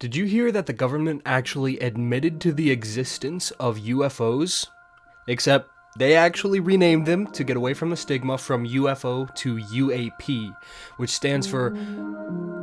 Did you hear that the government actually admitted to the existence of UFOs? Except they actually renamed them to get away from the stigma from UFO to UAP, which stands for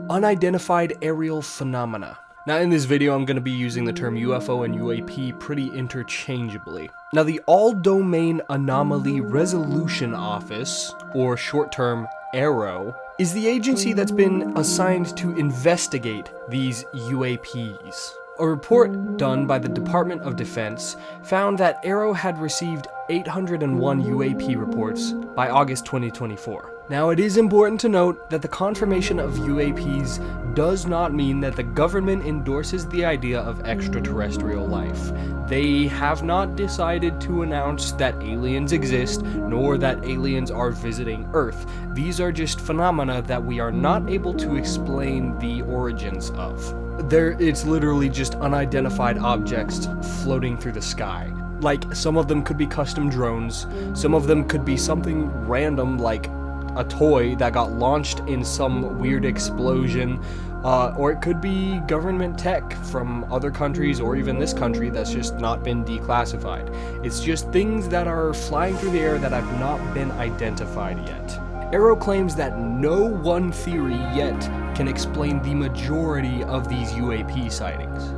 unidentified aerial phenomena. Now in this video I'm going to be using the term UFO and UAP pretty interchangeably. Now the All-Domain Anomaly Resolution Office, or short term aaro, is the agency that's been assigned to investigate these UAPs. A report done by the Department of Defense found that aaro had received 801 UAP reports by August 2024. Now it is important to note that the confirmation of UAPs does not mean that the government endorses the idea of extraterrestrial life. They have not decided to announce that aliens exist, nor that aliens are visiting Earth. These are just phenomena that we are not able to explain the origins of. It's literally just unidentified objects floating through the sky. Like, some of them could be custom drones, some of them could be something random like a toy that got launched in some weird explosion, or it could be government tech from other countries or even this country that's just not been declassified. It's just things that are flying through the air that have not been identified yet. aaro claims that no one theory yet can explain the majority of these UAP sightings,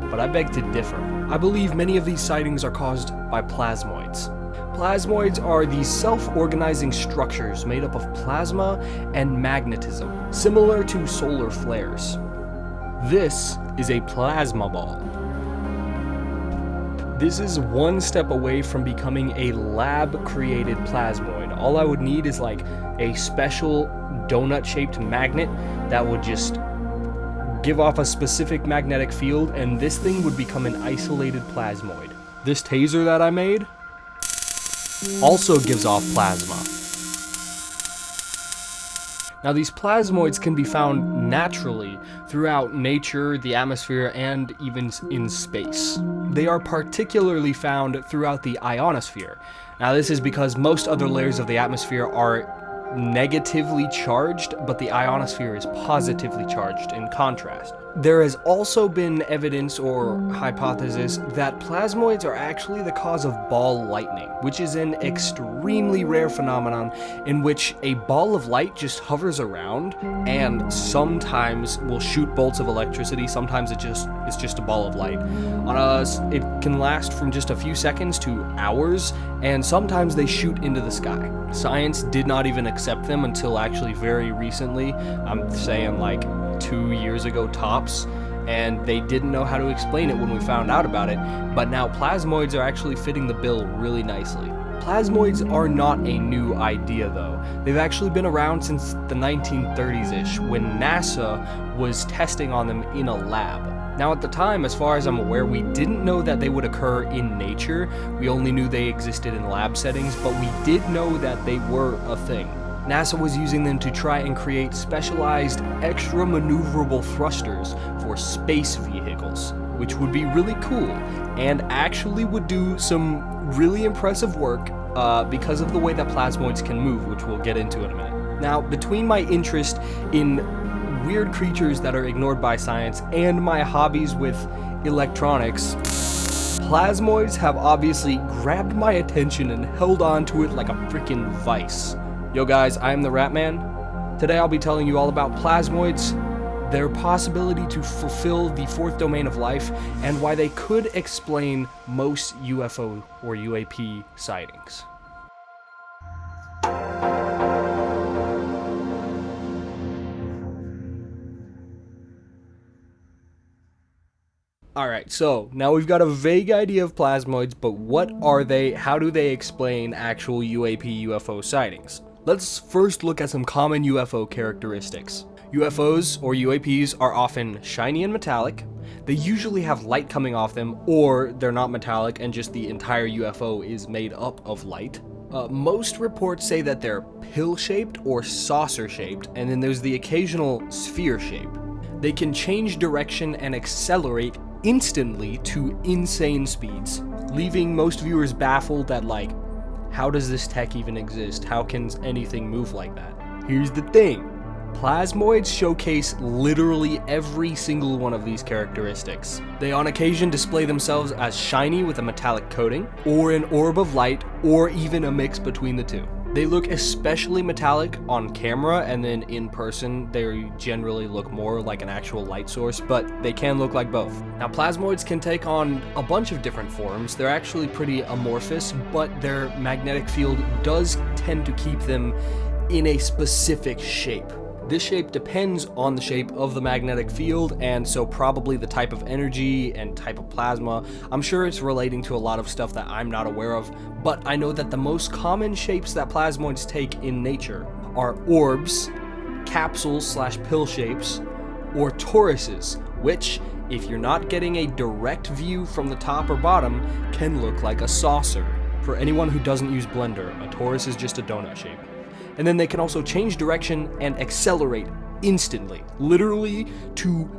but I beg to differ. I believe many of these sightings are caused by plasmoids. Plasmoids are these self-organizing structures made up of plasma and magnetism, similar to solar flares. This is a plasma ball. This is one step away from becoming a lab-created plasmoid. All I would need is like a special donut-shaped magnet that would just give off a specific magnetic field, and this thing would become an isolated plasmoid. This taser that I made also gives off plasma. Now these plasmoids can be found naturally throughout nature, the atmosphere, and even in space. They are particularly found throughout the ionosphere. Now this is because most other layers of the atmosphere are negatively charged, but the ionosphere is positively charged in contrast. There has also been evidence or hypothesis that plasmoids are actually the cause of ball lightning, which is an extremely rare phenomenon in which a ball of light just hovers around and sometimes will shoot bolts of electricity, sometimes it's just a ball of light. It can last from just a few seconds to hours, and sometimes they shoot into the sky. Science did not even accept them until actually very recently. I'm saying like 2 years ago tops, and they didn't know how to explain it when we found out about it, but now plasmoids are actually fitting the bill really nicely. Plasmoids are not a new idea though. They've actually been around since the 1930s-ish, when NASA was testing on them in a lab. Now at the time, as far as I'm aware, we didn't know that they would occur in nature. We only knew they existed in lab settings, but we did know that they were a thing. NASA was using them to try and create specialized, extra maneuverable thrusters for space vehicles, which would be really cool and actually would do some really impressive work because of the way that plasmoids can move, which we'll get into in a minute. Now, between my interest in weird creatures that are ignored by science and my hobbies with electronics, plasmoids have obviously grabbed my attention and held on to it like a freaking vice. Yo guys, I am the Rat Man. Today I'll be telling you all about plasmoids, their possibility to fulfill the fourth domain of life, and why they could explain most UFO or UAP sightings. Alright, so now we've got a vague idea of plasmoids, but what are they? How do they explain actual UAP UFO sightings? Let's first look at some common UFO characteristics. UFOs, or UAPs, are often shiny and metallic. They usually have light coming off them, or they're not metallic and just the entire UFO is made up of light. Most reports say that they're pill-shaped or saucer-shaped, and then there's the occasional sphere shape. They can change direction and accelerate instantly to insane speeds, leaving most viewers baffled at how does this tech even exist? How can anything move like that? Here's the thing. Plasmoids showcase literally every single one of these characteristics. They on occasion display themselves as shiny with a metallic coating, or an orb of light, or even a mix between the two. They look especially metallic on camera, and then in person they generally look more like an actual light source, but they can look like both. Now, Plasmoids can take on a bunch of different forms. They're actually pretty amorphous, but their magnetic field does tend to keep them in a specific shape. This shape depends on the shape of the magnetic field, and so probably the type of energy and type of plasma. I'm sure it's relating to a lot of stuff that I'm not aware of, but I know that the most common shapes that plasmoids take in nature are orbs, capsules/pill shapes, or toruses, which, if you're not getting a direct view from the top or bottom, can look like a saucer. For anyone who doesn't use Blender, a torus is just a donut shape. And then they can also change direction and accelerate instantly, literally to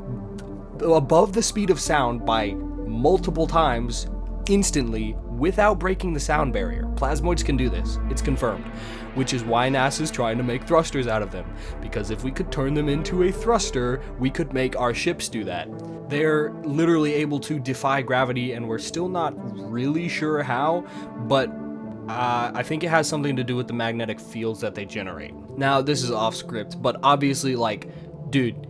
above the speed of sound by multiple times instantly without breaking the sound barrier. Plasmoids can do this, it's confirmed, which is why NASA's trying to make thrusters out of them, because if we could turn them into a thruster, we could make our ships do that. They're literally able to defy gravity, and we're still not really sure how, but I think it has something to do with the magnetic fields that they generate. Now, this is off script, but obviously, like, dude,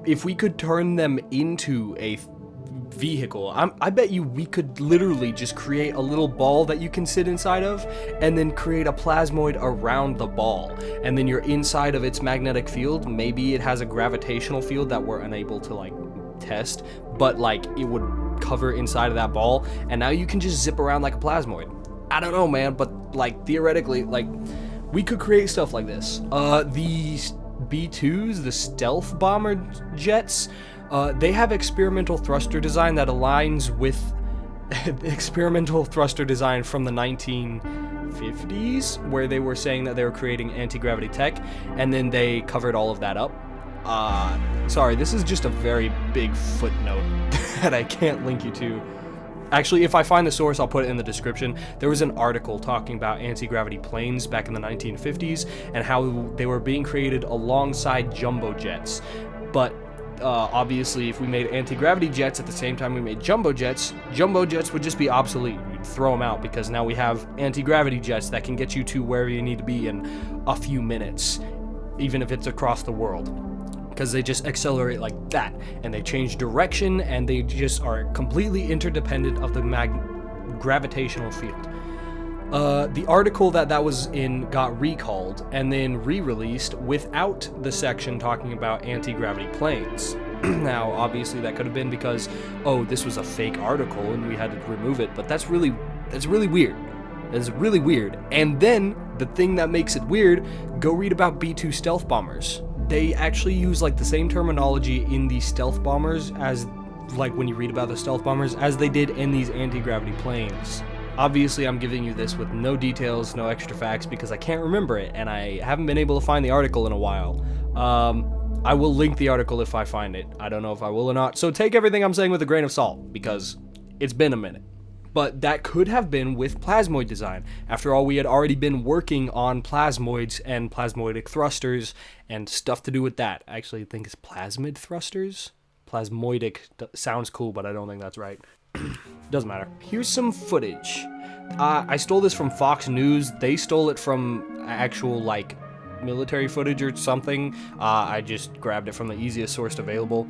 if we could turn them into a vehicle, I bet you we could literally just create a little ball that you can sit inside of, and then create a plasmoid around the ball, and then you're inside of its magnetic field. Maybe it has a gravitational field that we're unable to, like, test, but, like, it would cover inside of that ball, and now you can just zip around like a plasmoid. I don't know, man, but, like, theoretically, like, we could create stuff like this. The B-2s, the stealth bomber jets, they have experimental thruster design that aligns with experimental thruster design from the 1950s, where they were saying that they were creating anti-gravity tech, and then they covered all of that up. Sorry, this is just a very big footnote that I can't link you to. Actually, if I find the source, I'll put it in the description. There was an article talking about anti-gravity planes back in the 1950s and how they were being created alongside jumbo jets. But obviously, if we made anti-gravity jets at the same time we made jumbo jets would just be obsolete. We'd throw them out, because now we have anti-gravity jets that can get you to wherever you need to be in a few minutes, even if it's across the world. Because they just accelerate like that, and they change direction, and they just are completely interdependent of the gravitational field. The article that was in got recalled and then re-released without the section talking about anti-gravity planes. Now, obviously, that could have been because, oh, this was a fake article and we had to remove it, but that's really weird. It's really weird. And then, the thing that makes it weird, go read about B-2 stealth bombers. They actually use, like, the same terminology in the stealth bombers as, like, when you read about the stealth bombers, as they did in these anti-gravity planes. Obviously, I'm giving you this with no details, no extra facts, because I can't remember it, and I haven't been able to find the article in a while. I will link the article if I find it. I don't know if I will or not, so take everything I'm saying with a grain of salt, because it's been a minute. But that could have been with plasmoid design. After all, we had already been working on plasmoids and plasmoidic thrusters and stuff to do with that. I actually think it's plasmid thrusters? Plasmoidic sounds cool, but I don't think that's right. Doesn't matter. Here's some footage. I stole this from Fox News. They stole it from actual, like, military footage or something. I just grabbed it from the easiest source available.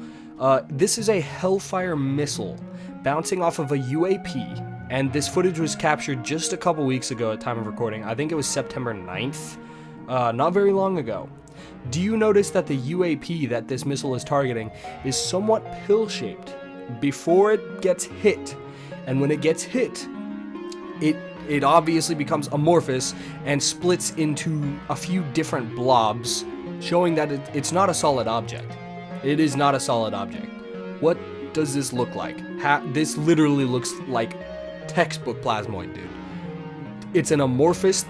This is a Hellfire missile bouncing off of a UAP, and this footage was captured just a couple weeks ago at time of recording. I think it was September 9th, not very long ago. Do you notice that the UAP that this missile is targeting is somewhat pill-shaped before it gets hit? And when it gets hit, it obviously becomes amorphous and splits into a few different blobs, showing that it's not a solid object. It is not a solid object. What does this look like? This literally looks like textbook plasmoid, dude. It's an amorphous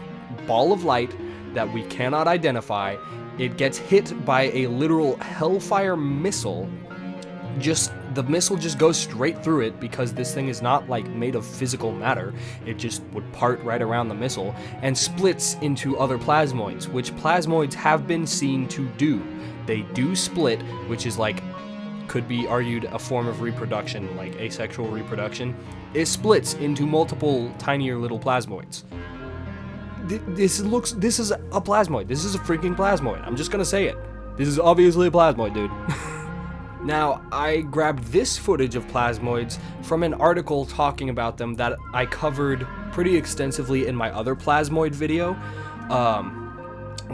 ball of light that we cannot identify. It gets hit by a literal Hellfire missile, the missile just goes straight through it because this thing is not like made of physical matter. It just would part right around the missile and splits into other plasmoids, which plasmoids have been seen to do. They do split, which is like, could be argued a form of reproduction, like asexual reproduction. It splits into multiple tinier little plasmoids. This is a plasmoid. This is a freaking plasmoid. I'm just gonna say it. This is obviously a plasmoid, dude. Now, I grabbed this footage of plasmoids from an article talking about them that I covered pretty extensively in my other plasmoid video,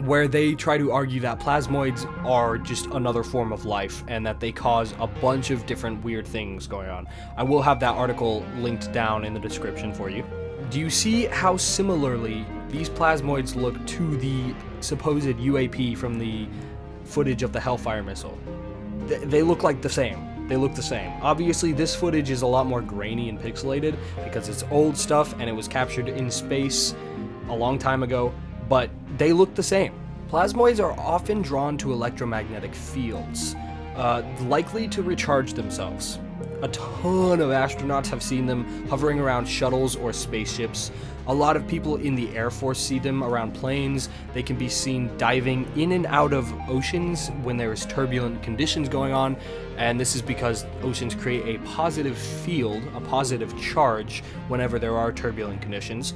where they try to argue that plasmoids are just another form of life and that they cause a bunch of different weird things going on. I will have that article linked down in the description for you. Do you see how similarly these plasmoids look to the supposed UAP from the footage of the Hellfire missile? They look like the same. They look the same. Obviously, this footage is a lot more grainy and pixelated because it's old stuff and it was captured in space a long time ago, but they look the same. Plasmoids are often drawn to electromagnetic fields, likely to recharge themselves. A ton of astronauts have seen them hovering around shuttles or spaceships. A lot of people in the Air Force see them around planes. They can be seen diving in and out of oceans when there is turbulent conditions going on, and this is because oceans create a positive field, a positive charge, whenever there are turbulent conditions.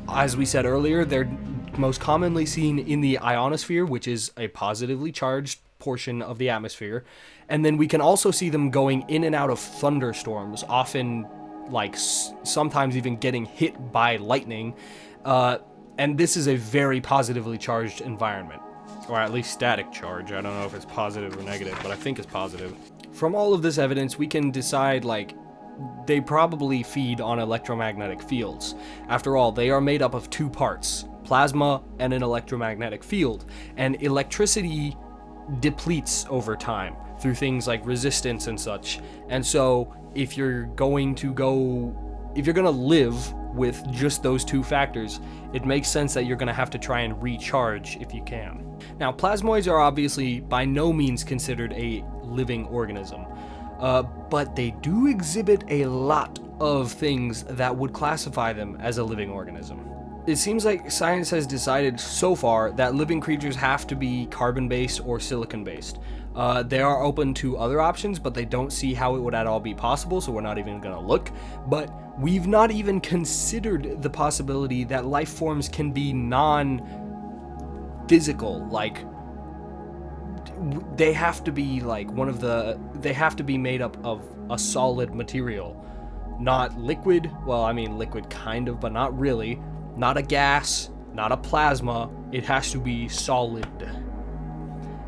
As we said earlier, they're most commonly seen in the ionosphere, which is a positively charged portion of the atmosphere, and then we can also see them going in and out of thunderstorms, often like sometimes even getting hit by lightning, and this is a very positively charged environment, or at least static charge. I don't know if it's positive or negative, but I think it's positive. From all of this evidence, we can decide like they probably feed on electromagnetic fields. After all, they are made up of two parts, plasma and an electromagnetic field, and electricity depletes over time through things like resistance and such. And so if you're going to live with just those two factors, it makes sense that you're going to have to try and recharge if you can. Now, plasmoids are obviously by no means considered a living organism, but they do exhibit a lot of things that would classify them as a living organism. It seems like science has decided so far that living creatures have to be carbon-based or silicon-based. They are open to other options, but they don't see how it would at all be possible, so we're not even going to look. But we've not even considered the possibility that life forms can be non-physical, like they have to be like they have to be made up of a solid material, not liquid. Well, I mean liquid kind of, but not really. Not a gas, not a plasma, it has to be solid.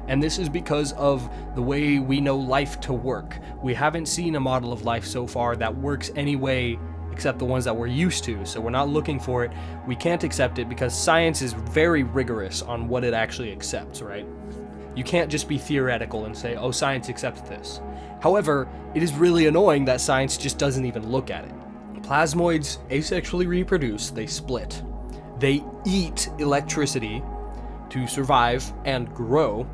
And this is because of the way we know life to work. We haven't seen a model of life so far that works any way except the ones that we're used to, so we're not looking for it. We can't accept it because science is very rigorous on what it actually accepts, right? You can't just be theoretical and say, oh, science accepts this. However, it is really annoying that science just doesn't even look at it. Plasmoids asexually reproduce, they split. They eat electricity to survive and grow.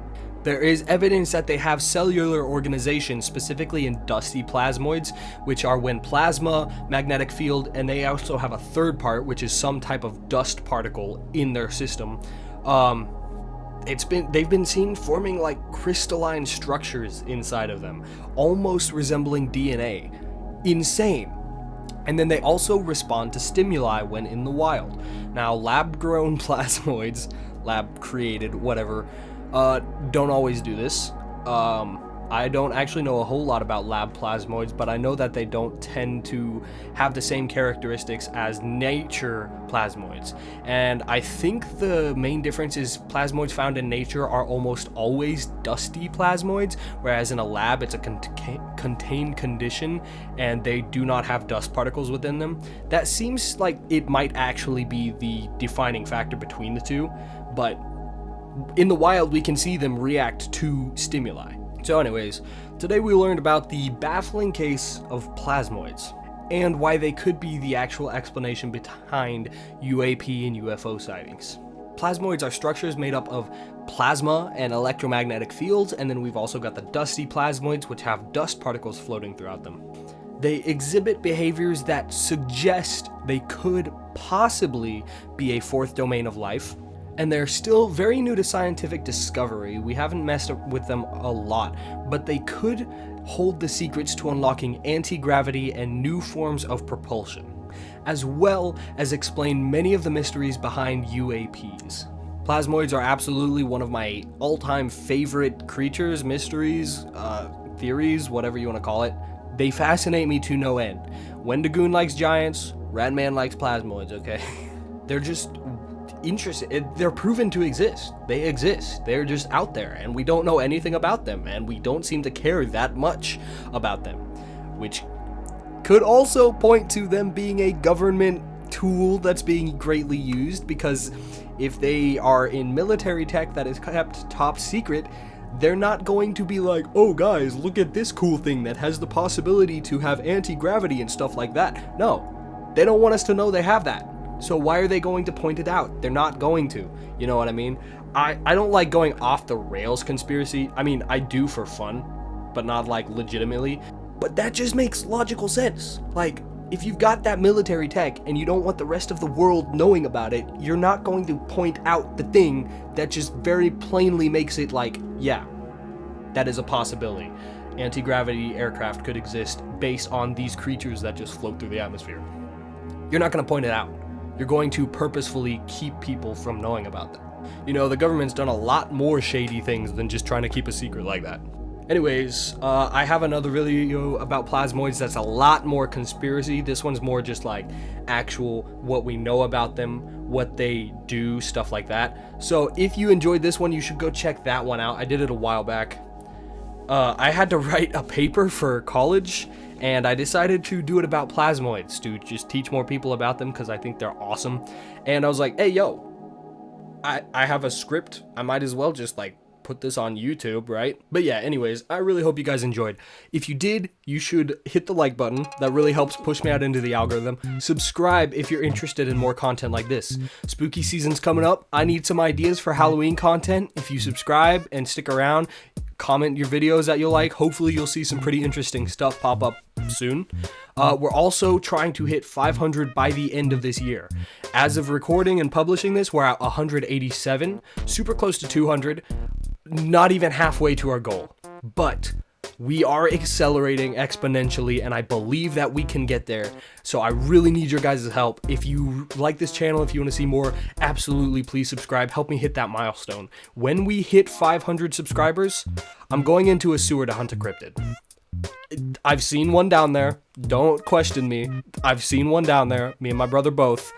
There is evidence that they have cellular organization, specifically in dusty plasmoids, which are when plasma, magnetic field, and they also have a third part, which is some type of dust particle in their system. They've been seen forming like crystalline structures inside of them, almost resembling DNA. Insane. And then they also respond to stimuli when in the wild. Now, lab-grown plasmoids, lab-created, whatever, don't always do this. I don't actually know a whole lot about lab plasmoids, but I know that they don't tend to have the same characteristics as nature plasmoids. And I think the main difference is plasmoids found in nature are almost always dusty plasmoids, whereas in a lab it's a contained condition and they do not have dust particles within them. That seems like it might actually be the defining factor between the two, but in the wild we can see them react to stimuli. So anyways, today we learned about the baffling case of plasmoids and why they could be the actual explanation behind UAP and UFO sightings. Plasmoids are structures made up of plasma and electromagnetic fields, and then we've also got the dusty plasmoids, which have dust particles floating throughout them. They exhibit behaviors that suggest they could possibly be a fourth domain of life, and they're still very new to scientific discovery. We haven't messed up with them a lot, but they could hold the secrets to unlocking anti-gravity and new forms of propulsion, as well as explain many of the mysteries behind UAPs. Plasmoids are absolutely one of my all-time favorite creatures, mysteries, theories, whatever you want to call it. They fascinate me to no end. Wendigoon likes giants, Ratman likes plasmoids, okay? They're just interesting. They're proven to exist. They exist. They're just out there, and we don't know anything about them, and we don't seem to care that much about them, which could also point to them being a government tool that's being greatly used, because if they are in military tech that is kept top secret, they're not going to be like, oh guys, look at this cool thing that has the possibility to have anti-gravity and stuff like that. No, they don't want us to know they have that. So why are they going to point it out? They're not going to. You know what I mean? I don't like going off the rails conspiracy. I mean, I do for fun, but not like legitimately. But that just makes logical sense. Like, if you've got that military tech and you don't want the rest of the world knowing about it, you're not going to point out the thing that just very plainly makes it like, yeah, that is a possibility. Anti-gravity aircraft could exist based on these creatures that just float through the atmosphere. You're not going to point it out. You're going to purposefully keep people from knowing about them. You know, the government's done a lot more shady things than just trying to keep a secret like that. Anyways, I have another video about plasmoids that's a lot more conspiracy. This one's more just like actual what we know about them, what they do, stuff like that. So if you enjoyed this one, you should go check that one out. I did it a while back. I had to write a paper for college, and I decided to do it about plasmoids to just teach more people about them because I think they're awesome. And I was like, hey, yo, I have a script. I might as well just like put this on YouTube, right? But yeah, anyways, I really hope you guys enjoyed. If you did, you should hit the like button. That really helps push me out into the algorithm. Subscribe if you're interested in more content like this. Spooky season's coming up. I need some ideas for Halloween content. If you subscribe and stick around, comment your videos that you'll like. Hopefully you'll see some pretty interesting stuff pop up soon. We're also trying to hit 500 by the end of this year. As of recording and publishing this, we're at 187, super close to 200, not even halfway to our goal. But we are accelerating exponentially, and I believe that we can get there. So I really need your guys' help. If you like this channel, if you want to see more, absolutely please subscribe. Help me hit that milestone. When we hit 500 subscribers, I'm going into a sewer to hunt a cryptid. I've seen one down there. Don't question me. I've seen one down there. Me and my brother both.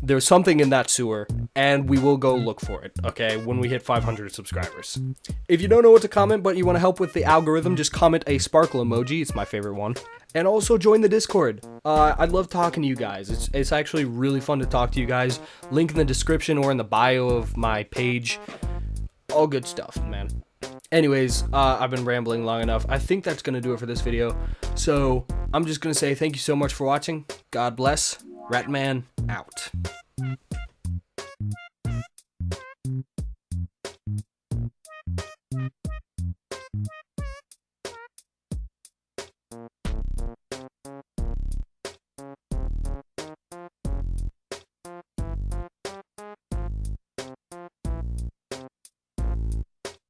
There's something in that sewer, and we will go look for it, okay, when we hit 500 subscribers. If you don't know what to comment, but you want to help with the algorithm, just comment a sparkle emoji. It's my favorite one. And also join the Discord. I'd love talking to you guys. It's actually really fun to talk to you guys. Link in the description or in the bio of my page. All good stuff, man. Anyways, I've been rambling long enough. I think that's going to do it for this video. So I'm just going to say thank you so much for watching. God bless. Ratman out.